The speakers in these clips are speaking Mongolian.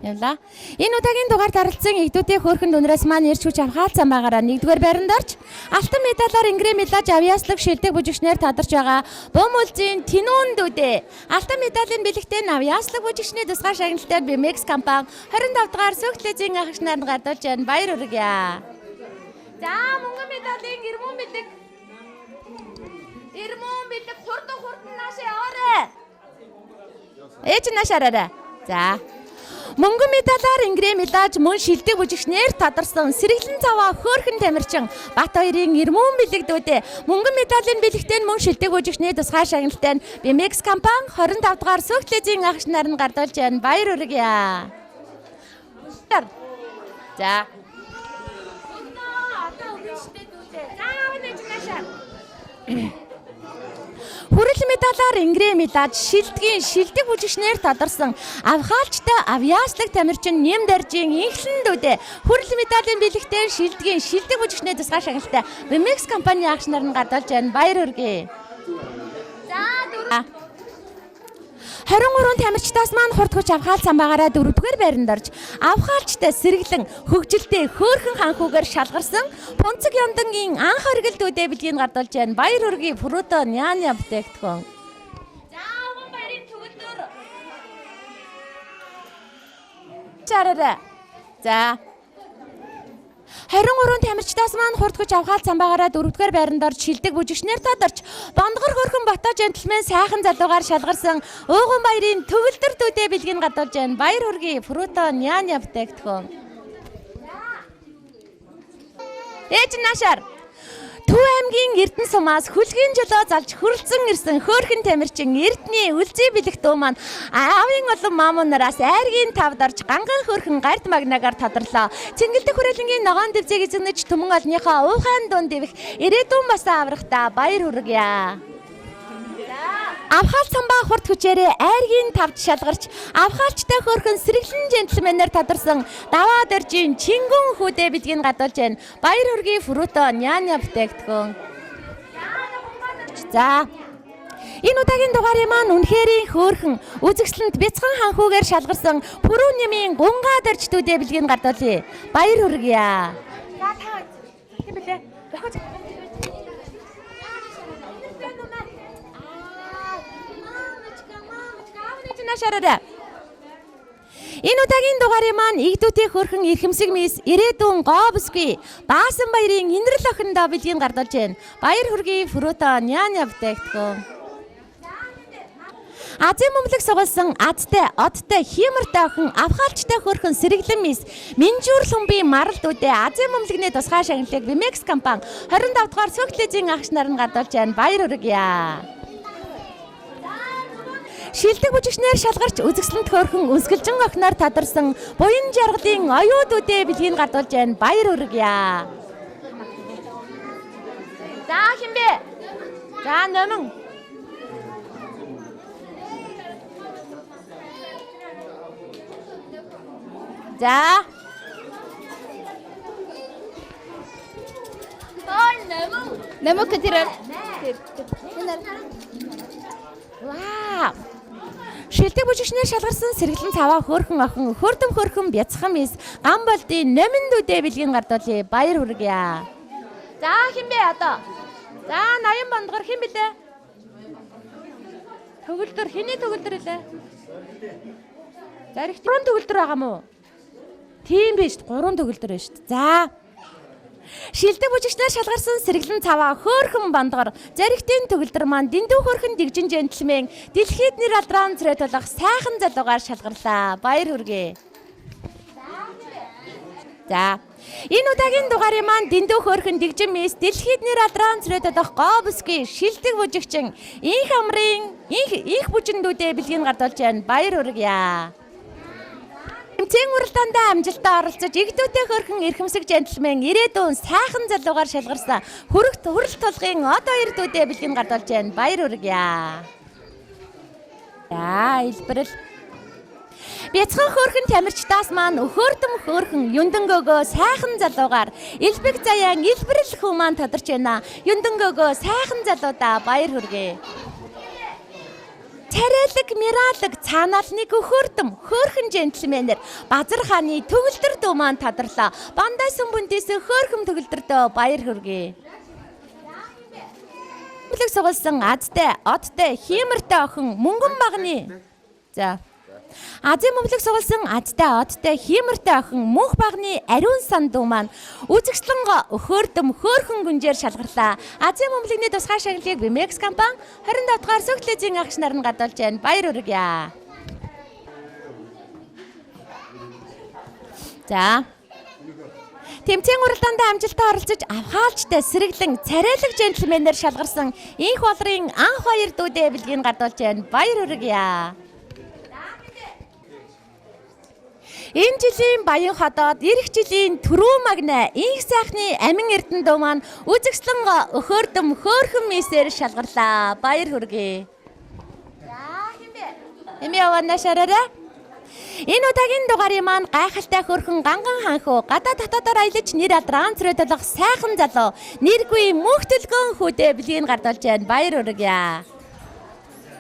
Явлаа. Энэ удаагийн дугаар даралцсан игдүүдийн хөөрхөн дүнрээс маань ирж хүч авахаалцсан байгаараа 1-р байранд орж алтан медалаар ингрээ медалж авьяаслаг шилдэг бүжигчнэр тадарч байгаа Бом улсын Тинүүн дүүдээ алтан медалийн бэлэгтэй авьяаслаг бүжигчний тусгай шагналтай BMX компани 25 дугаар сөглөзийн агч нарт гардуулж байна. Баяр хүргье. За мөнгөн медалийн ирмэн бэлэг хурдан наашаа яваарай. Ээж наашаарай. За мөнгөн медалаар ингрээ медалж мөн шилдэг бүжигчнэр тадарсан сэргэлэн цаваа хөөрхөн тамирчин Батбаярын ирмэн бэлэгдүүдээ мөнгөн медалийн бэлэгтэй мөн шилдэг бүжигчний тусгай шагналтай BMX компани 25 дугаар сөглөзийн агч нарт гардуулж байна. Баяр хүргье. За хүрэл медалаар ингрээ медалж шилдэг бүжигчнэр тадарсан авхаалчтай авьяаслаг тамирчин Нэм Даржийн инхлэн дүүдээ хүрэл медалийн бэлэгтэй шилдэг бүжигчний тусгай шагналтай BMX компани агч нарт гардуулж байна. Баяр хүргье. За 23 тамирчдаас маань хурд хүч авхаалцсан байгаараа 4-р байранд орж авхаалчтай сэргэлэн хөгжилтэй хөөрхөн ханхуугаар шалгарсан Пунцэг Яндангийн анх хоригл дүүдээ бэлгийг гардуулж байна. Баяр хүргье. Фруто Няня бүтээгдэхүүн. За Овон баярын төгөлдөр. Чараарай. За 23 тамирчдаас маань хурд хүч авхаалцсан байгаараа 4-р байранд орж шилдэг бүжигчнэр тадарч Бондгор хөрхөн Бото жентльмен сайхан залуугаар шалгарсан Ууган баярын төгөлдөр дүүдээ бэлгийг гардуулж байна. Баяр хүргье. Фруто Няня бүтээгдэхүүн. Ээж наашаар Төв аймгийн Эрдэнэ сумаас хүлгийн жолоо залж хөрөлцөн ирсэн хөөрхөн тамирчин Эрдэнэ үлзий бэлэг дүү маань аавын олон маамуунараас айргийн тавд орж ганган хөөрхөн гард магнагаар тодорлоо. Цэнгэлдэх хүрээлэнгийн ногоон дэвзэг эзэгнэж түмэн олныхоо уухайн дунд дэвэх ирээдүйн басаа аврахта баяр хүргье. Авхаал самбаа хурд хүчээрээ айргийн тавд шалгарч авхаалчтай хөөрхөн сэргэлэн жентльменээр тадарсан даваа дөржийн Чингүн хүүдээ бэлгийг гадуулж байна. Баяр хүргье. Фруто Няня бүтээгдэхүүн. За энэ удаагийн дугаарыг маань үнэхэрийн хөөрхөн үзэгсэлэнт бяцхан ханхуугаар шалгарсан Пүрүү нэмийн гунгаа дөрж дүүдээ бэлгийг гадуулъя. Баяр хүргье. За та хэм бэлээ. Энэ удаагийн дугаарыг маань игдүүдийн хөөрхөн эрхэмсэг мис ирээдүйн говсгүй Баасан баярын инрэл охиндоо бэлгийг гардуулж байна. Баяр хүргье. Фруто Няня бүтээгдэхүүн. Азийн мөмлөг сугалсан адтай, одтой, хиймэртэй охин авхаалчтай хөөрхөн сэргэлэн мис Минжүүр лумбын марал дүүдээ Азийн мөмлөгний тусгай шагналыг BMX компани 25 дугаар сөглөзийн агч нарт гардуулж байна. Баяр хүргье. Шилдэг бүжигчнэр шалгарч үзэгсэлэнт хөөрхөн өсгөлжин охиноор тадарсан буян жаргалын оюу дүүдээ бэлгийг гардуулж байна. Баяр хүргье. За хинбэ? За нэмэн. За. Ой нэмэн. Нэмэн кэтэр. Вау. Шилдэг бүжигчнэр шалгарсан сэргэлэн цаваа хөөрхөн охин хөрдөм хөөрхөн бяцхан мис гам болдын номин дүүдээ бэлгийн гардуулъя. Баяр хүргье. За хинбэ одоо? За 80 бондгор хин бэлээ? Төгөлдөр хэний төгөлдөр илээ? Зарих 3 төгөлдөр байгаа мó? Тийм биш 3 төгөлдөр байна шүү дээ. За шилдэг бүжигчнэр шалгарсан сэргэлэн цаваа хөөрхөн бондгор заригтын төгөлдөр маань дэндүү хөөрхөн дэгжин жентльмен дэлхийд нэр алдран цэрэ тулах сайхан залуугаар шалгарлаа. Баяр хүргье. За энэ удаагийн дугаарыг маань дэндүү хөөрхөн дэгжин мис дэлхийд нэр алдран цэрэ тулах говсгүй шилдэг бүжигчин инх амрын инх бүжиндүүдээ бэлгийг гардуулж байна. Баяр хүргье. Тэмцээн уралдаандаа амжилтаа оролцож игдүүдийн хөөрхөн эрхэмсэг жентльмен ирээдүйн сайхан залуугаар шалгарсан хүрэлт тулгын од хоёр дүүдээ бэлгийг гардуулж байна. Баяр хүргье. За илбэрэл бяцхан хөөрхөн тамирчдаас маань өхөөрдөм хөөрхөн юндангөөгөө сайхан залуугаар элбэг заяан илбэрэл хүү маань тадарч байна. Юндангөөгөө сайхан залуудаа баяр хүргье. царайлаг миралаг цаанаал нэг өхөрдөм хөөрхөн джентльменээр Базар хааны төгөлдөр дүү маань тодорлоо. Бандай сүмбүндээс хөөрхөн төгөлдөртөө баяр хүргэе. Бүлэг сугалсан азтай, одтой, хиймэртэй охин мөнгөн багны. За. Азийн мөвлөг сугалсан азтай, одтой, хиймэртэй охин мөнх багны ариун сан дүү маань үзэгслэн өхөөрдөм хөөрхөн гүнжээр шалгарлаа. Азийн мөвлөгний тусгай шагналыг Bimex компани 27 дугаар Сөглөзийн агш нар нь гадуулж байна. Баяр хүргье. За. Тэмцээн уралдаанд амжилттай оролцож авхаалжтай сэргэлэн царайлаг джентльменээр шалгарсан инх болрын анх баяр дүүдээ бэлгийг гадуулж байна. Баяр хүргье. Энэ жилийн Баян хотод эх жилийн Түрүү магна инх сайхны амин эрдэнэ дүү маань үзэгслэн өхөөрдөм хөөрхөн мисээр шалгарлаа. Баяр хүргэе. За хэмбэ. Эми явана шараарай. Энэ удаагийн дугаарыг маань гайхалтай хөрхөн ганган ханхуу гадаа дотоодоор аялаж нэр алдран цэрэгдэх сайхан залуу нэргүй мөнх төлгөн хүүдээ бэлгийг гардуулж байна. Баяр хүргье.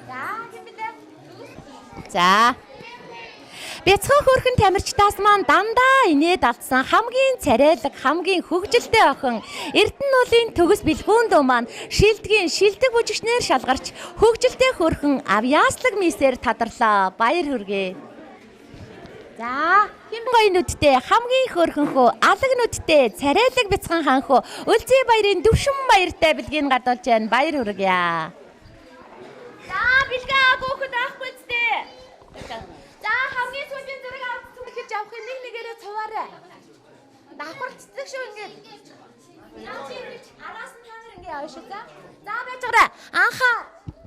За хэмбэ. За Бяцхан хөрхөн тамирчдаас маань дандаа инээд алдсан хамгийн царайлаг, хамгийн хөгжилтэй охин Эрдэнэ уулын төгс бэлгүүн дүү маань шилдгийн шилдэг бүжигчнэр шалгарч хөгжилтэй хөрхөн авьяаслаг мисээр тодорлоо. Баяр хүргэе. За, хэмгой нүдтэй хамгийн хөрхөн хөө алаг нүдтэй царайлаг бяцхан ханхуу Өлзий баярын дөвшин баяртай бэлгийг гадуулж байна. Баяр хүргэе. За, бэлгээ агуухад авахгүй зү. За хамгийн сүүлийн зураг авах түнхэж авахын нэг нэгээрээ цуваарай. Давхарцдаг шүү ингээд. Араас нь танаар ингээд яваа шүү за. За байж гараа. Анхаа.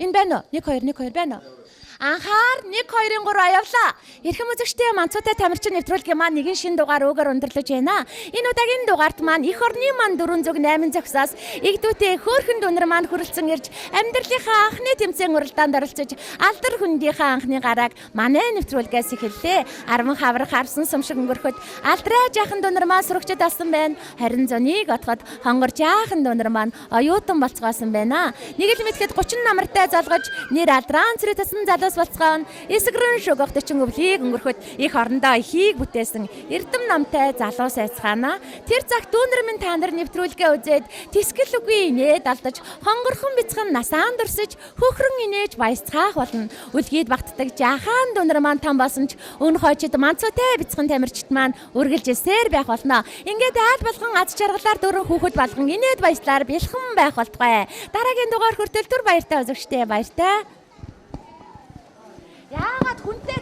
Энэ байна уу? 1 2 байна уу? Анхаар 1 2 3 явлаа. Эрхэм үзэгчдээ манцуутай тамирчин нэвтрүүлгийн маань нэгэн шин дугаар өгөр өндөрлөж байна. Энэ удаагийн дугаарт маань эх орны маань 408 зохисоос игдүүтэй хөөрхөн дүнэр маань хүрэлцэн ирж амьдралынхаа анхны тэмцээн уралдаанд оролцож алдар хөндийнхээ анхны гарааг манай нэвтрүүлгээс эхэллээ. Арван хаврах харсан сумшиг өнгөрөхөд алдраа жаахан дүнэр маань сурагчд алсан байна. Харин зөнийг отоход хонгор жаахан дүнэр маань оюутан болцгоосон байна. Нэг л мэдхэд 30 намартай залгаж нэр алдран цэрэг тасан залуу болцгоон эсгэрэн шугах 40 өвлийг өнгөрөхөд их орондоо ихийг бүтээсэн эрдэм намтай залуу сайцгаана. Тэр цагт дүүнэр минь та нар нэвтрүүлгээ үзээд тэсгэл үгүй инээд алдаж хонгорхон бяцхан насаан дурсаж хөхрөн инээж баясцгаах болно. Үлгийд багтдаг жаахан дүүнэр маань там болсон ч өн хойчид манцуутай бяцхан тамирчид маань үргэлжилсээр байх болно. Ингээд айл болгон аз жаргалаар дөрөн хүүхэд болгон инээд баяслаар бэлхэн байх болтугай. Дараагийн дугаар хүртэл түр баяртай үзэгчтэй баяртай. Яагаад хүнтэй